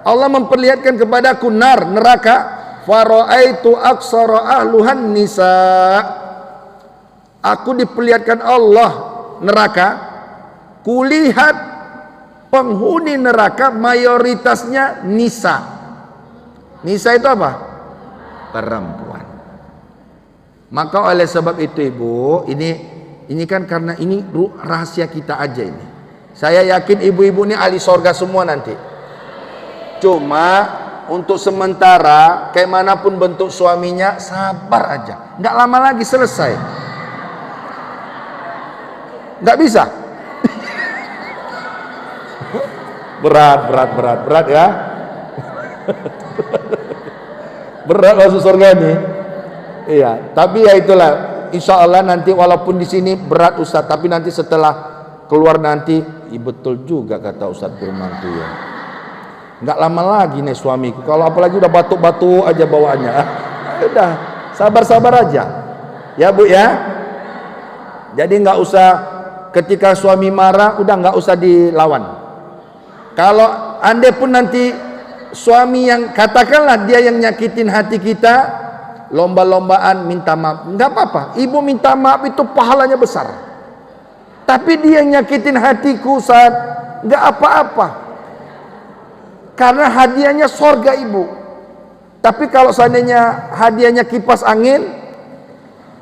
Allah memperlihatkan kepadaku nar, neraka. Fara'aitu aksara ahluhan nisa. Aku diperlihatkan Allah neraka. Kulihat penghuni neraka mayoritasnya nisa. Nisa itu apa? Perempuan. Maka oleh sebab itu ibu, ini kan karena ini rahasia kita aja ini. Saya yakin ibu-ibu ini ahli sorga semua nanti. Cuma untuk sementara, kayak manapun bentuk suaminya, sabar aja. Nggak lama lagi selesai. Nggak bisa. Berat ya. Berat masuk surga ini. Iya, tapi ya itulah. Insya Allah nanti walaupun di sini berat Ustaz, tapi nanti setelah keluar nanti, betul juga kata Ustaz Firman tuh ya. Nggak lama lagi nih suamiku. Kalau apalagi udah batuk-batuk aja bawaannya. Udah, sabar-sabar aja. Ya Bu ya. Jadi nggak usah ketika suami marah, udah nggak usah dilawan. Kalau andai pun nanti suami yang katakanlah dia yang nyakitin hati kita, lomba-lombaan minta maaf, nggak apa-apa. Ibu minta maaf itu pahalanya besar. Tapi dia yang nyakitin hatiku saat nggak apa-apa. Karena hadiahnya sorga ibu. Tapi kalau seandainya hadiahnya kipas angin,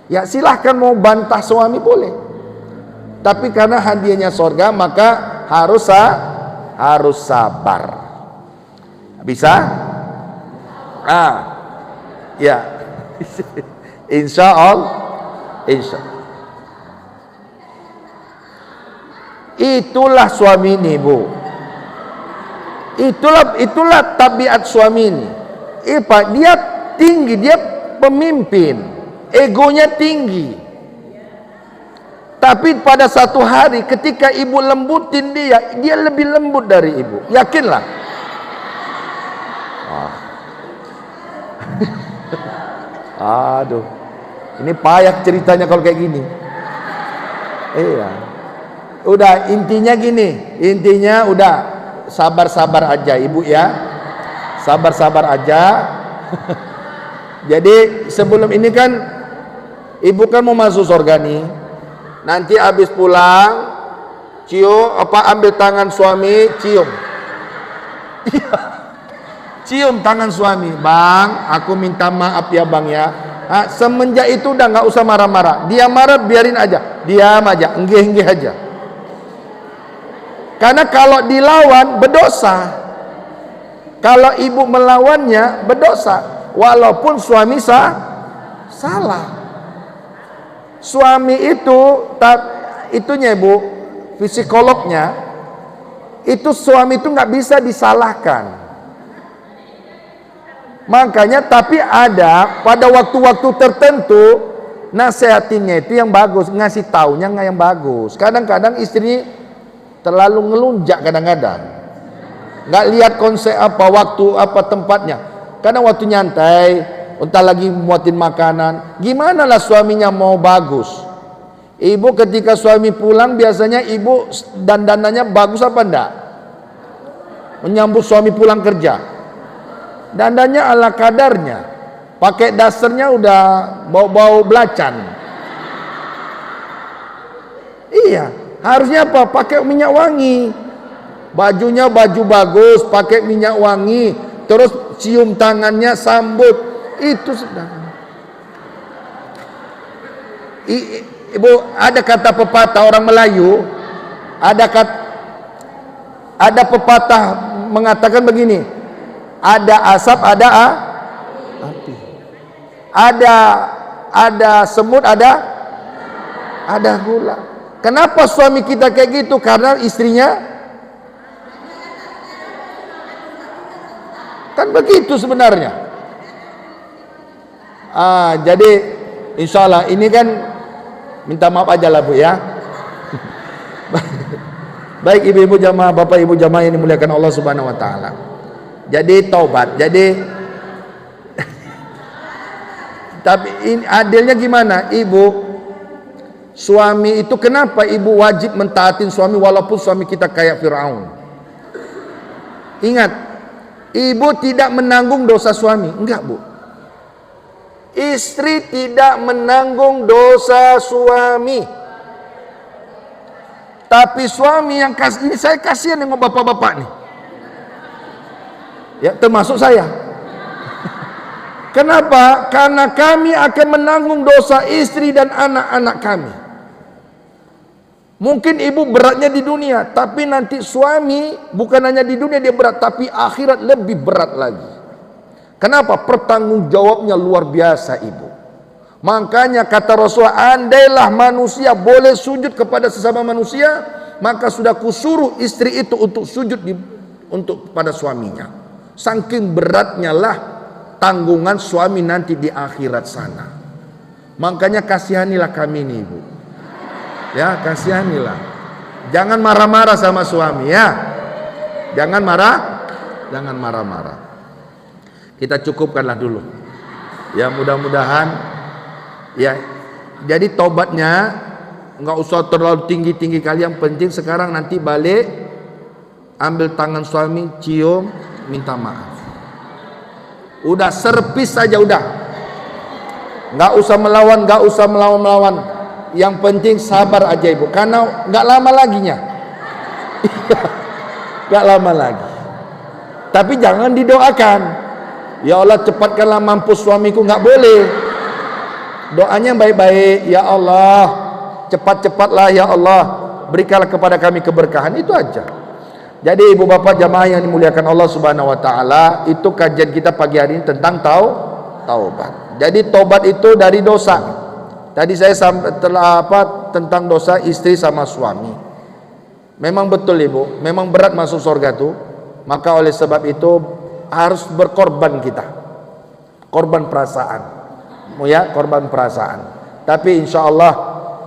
ya silahkan mau bantah suami boleh. Tapi karena hadiahnya sorga, maka harus sabar. Bisa? Ya. Insya Allah. Itulah suami ini Bu. Itulah tabiat suami ini. Dia tinggi, dia pemimpin, egonya tinggi. Tapi pada satu hari ketika ibu lembutin dia lebih lembut dari ibu. Yakinlah. Aduh, ini payah ceritanya kalau kayak gini. Iya. Udah intinya gini, udah sabar-sabar aja ibu ya, sabar-sabar aja. Jadi sebelum ini kan ibu kan mau masuk surga nih. Nanti habis pulang ambil tangan suami, cium tangan suami. Bang, aku minta maaf ya bang ya. Semenjak itu udah nggak usah marah-marah. Dia marah biarin aja, diam aja, enggih aja. Karena kalau dilawan berdosa. Kalau ibu melawannya berdosa, walaupun suami salah. Suami itunya ibu, psikolognya, itu suami itu nggak bisa disalahkan. Makanya tapi ada pada waktu-waktu tertentu nasihatinnya itu yang bagus, ngasih taunya nggak yang bagus. Kadang-kadang istri terlalu ngelunjak, kadang-kadang nggak lihat konsep waktu tempatnya. Kadang waktu nyantai, entah lagi muatin makanan, gimana lah suaminya mau bagus. Ibu ketika suami pulang biasanya ibu dandanannya bagus apa enggak? Menyambut suami pulang kerja, dandannya ala kadarnya, pakai dasternya udah bau-bau belacan. Iya, harusnya apa? Pakai minyak wangi, bajunya baju bagus, pakai minyak wangi, terus cium tangannya, sambut. Itu sudah. Ibu, ada kata pepatah orang Melayu, ada pepatah mengatakan begini, ada asap, ada api, ada semut, ada gula. Kenapa suami kita kayak gitu? Karena istrinya kan begitu sebenarnya. Jadi insya Allah ini kan minta maaf aja lah Bu ya. Baik ibu-ibu jamaah, bapak ibu jamaah yang dimuliakan Allah Subhanahu wa taala. Jadi taubat. Jadi tapi ini adilnya gimana? Ibu, suami itu kenapa ibu wajib mentaatin suami walaupun suami kita kayak Firaun? Ingat, ibu tidak menanggung dosa suami, enggak Bu. Istri tidak menanggung dosa suami. Tapi suami yang ini saya kasihan dengan bapak-bapak nih. Ya, termasuk saya. Kenapa? Karena kami akan menanggung dosa istri dan anak-anak kami. Mungkin ibu beratnya di dunia, tapi nanti suami bukan hanya di dunia dia berat, tapi akhirat lebih berat lagi. Kenapa? Pertanggung jawabnya luar biasa ibu. Makanya kata Rasulullah, andailah manusia boleh sujud kepada sesama manusia, maka sudah kusuruh istri itu untuk sujud untuk pada suaminya. Saking beratnya lah tanggungan suami nanti di akhirat sana. Makanya kasihanilah kami ini ibu. Ya, kasihanilah. Jangan marah-marah sama suami ya. Jangan marah-marah. Kita cukupkanlah dulu. Ya, mudah-mudahan ya, jadi tobatnya nggak usah terlalu tinggi-tinggi kali. Yang penting sekarang nanti balik, ambil tangan suami, cium, minta maaf. Udah servis saja udah. Nggak usah melawan. Yang penting sabar aja ibu, karena nggak lama laginya. Nggak lama lagi. Tapi jangan didoakan, ya Allah cepatkanlah mampus suamiku, nggak boleh. Doanya baik-baik, ya Allah cepat-cepatlah ya Allah, berikanlah kepada kami keberkahan, itu aja. Jadi ibu bapak jamaah yang dimuliakan Allah Subhanahu wa taala, itu kajian kita pagi hari ini tentang taubat. Jadi taubat itu dari dosa. Tadi saya telah tentang dosa istri sama suami. Memang betul ibu, memang berat masuk surga tuh. Maka oleh sebab itu harus berkorban kita. Korban perasaan. Ya, korban perasaan. Tapi insya Allah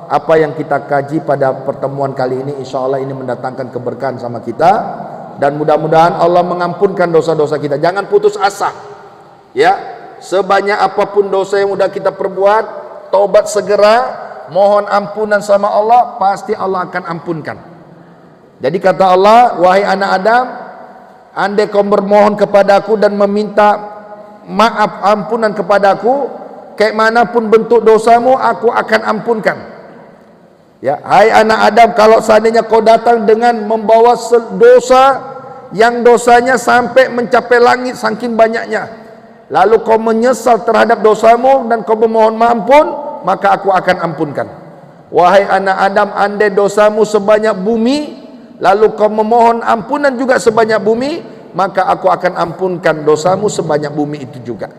apa yang kita kaji pada pertemuan kali ini, insya Allah ini mendatangkan keberkahan sama kita, dan mudah-mudahan Allah mengampunkan dosa-dosa kita. Jangan putus asa ya, sebanyak apapun dosa yang udah kita perbuat, taubat segera, mohon ampunan sama Allah, pasti Allah akan ampunkan. Jadi kata Allah, wahai anak Adam, andai kau bermohon kepadaku dan meminta maaf ampunan kepadaku, kayak manapun bentuk dosamu, aku akan ampunkan. Ya, hai anak Adam, kalau seandainya kau datang dengan membawa dosa yang dosanya sampai mencapai langit saking banyaknya, lalu kau menyesal terhadap dosamu dan kau memohon maaf pun, maka aku akan ampunkan. Wahai anak Adam, andai dosamu sebanyak bumi, lalu kau memohon ampunan juga sebanyak bumi, maka aku akan ampunkan dosamu sebanyak bumi itu juga.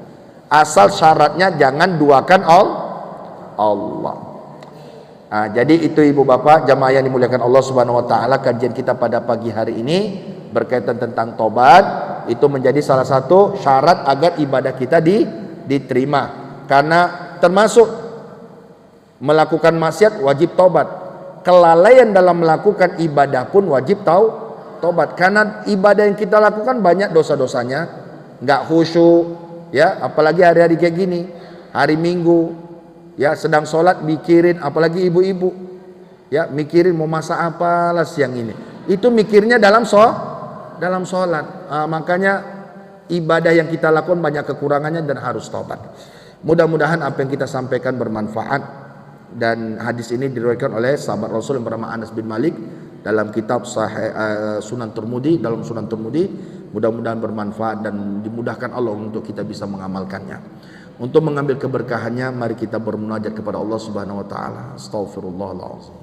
Asal syaratnya jangan duakan Allah. Jadi itu ibu bapak jamaah yang dimuliakan Allah Subhanahu wa taala, kajian kita pada pagi hari ini berkaitan tentang tobat. Itu menjadi salah satu syarat agar ibadah kita diterima. Karena termasuk melakukan maksiat wajib tobat. Kelalaian dalam melakukan ibadah pun wajib tobat. Karena ibadah yang kita lakukan banyak dosa-dosanya, nggak khusyuk. Ya, apalagi hari-hari kayak gini, hari Minggu, ya sedang sholat mikirin, apalagi ibu-ibu, ya mikirin mau masak apalah siang ini. Itu mikirnya dalam sholat. Makanya ibadah yang kita lakukan banyak kekurangannya dan harus taubat. Mudah-mudahan apa yang kita sampaikan bermanfaat, dan hadis ini diriwayatkan oleh sahabat Rasul yang bernama Anas bin Malik dalam kitab Sunan Tirmidzi, dalam Sunan Tirmidzi. Mudah-mudahan bermanfaat dan dimudahkan Allah untuk kita bisa mengamalkannya. Untuk mengambil keberkahannya, mari kita bermunajat kepada Allah Subhanahu wa taala. Astaghfirullahaladzim.